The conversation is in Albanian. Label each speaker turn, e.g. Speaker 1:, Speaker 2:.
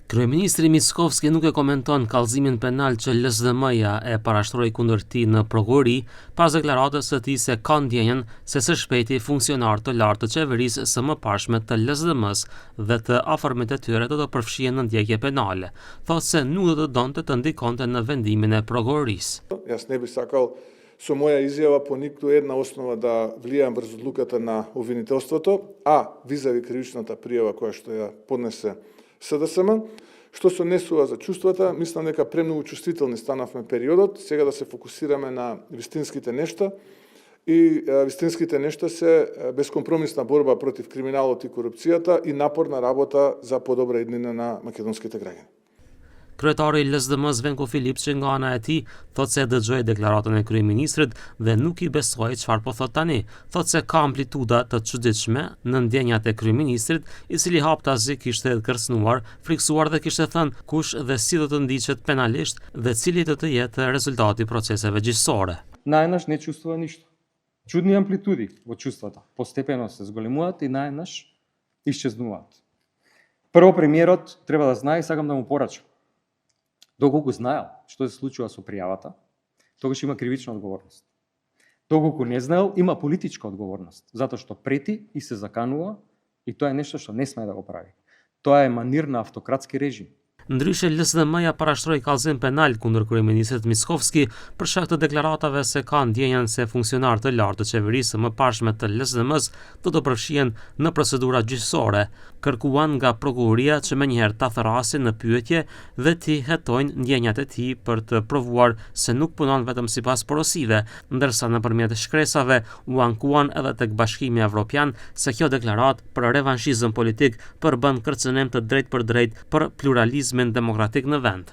Speaker 1: Kryeministri Mickovski nuk e komenton kallëzimin penal që LSDM-ja e parashtroi kundër tij në prokurori pas deklaratës së tij se ka ndjenjën se së shpejti funksionar të lartë të qeverisë së mëparshme të LSDM-s dhe të afërmit e tyre do të përfshihen në ndjekje penale. Thotë se nuk do të donte të ndikonte në vendimin e prokurorisë.
Speaker 2: Јас не би сакал со моја изјава по ниту една основа да влијаам врз одлуката на обвинителството, а визави кривичната пријава која што ја поднесе СДСМ, што се однесува за чувствата, мислам дека премногу чувствителни станавме периодот, сега да се фокусираме на вистинските нешта, и вистинските нешта се безкомпромисна борба против криминалот и корупцијата и напорна работа за подобра иднина на македонските граѓани.
Speaker 1: Kryetari i LSDM-s Venko Philips që nga ana e tij thotë se dëgjoi deklaratën e kryeministrit dhe nuk i besoi çfarë po thot tani. Thotë se ka amplituda të çuditshme në ndjenjat e kryeministrit, i cili haptazi kishte kërcënuar, friksuar dhe kishte thënë kush dhe si do të ndiqet penalisht dhe cili do të jetë rezultati i proceseve gjyqësore.
Speaker 3: Наеднаш не чувствува ништо. Чудни амплитуди во чувствата, постепено се зголемуваат и наеднаш исчезнуваат. Прво премиерот треба да знае и сакам да му порачам. Доколку знаел што се случува со пријавата, тогаш има кривична одговорност. Доколку не знаел, има политичка одговорност, затоа што прети и се заканува, и тоа е нешто што не смее да го прави. Тоа е манир на автократски режим.
Speaker 1: Ndryshe, LSDM-ja parashtroi kallëzim penal kundër kryeministrit Mickovski për shkak të deklaratave se ka ndjenjën se funksionar të lartë të qeverisë së mëparshme të LSDM-s do të përfshihen në procedura gjyqësore. Kërkuan nga prokuroria që menjëherë ta thrasin në pyetje dhe t'i hetojnë ndjenjat e tij për të provuar se nuk punon vetëm sipas porosive, ndërsa nëpërmjet shkresave u ankuan edhe tek Bashkimi Evropian se kjo deklaratë për revanshizëm politik përbën kërcënim të drejtë për drejtë për pluralizmin demokratik në vend.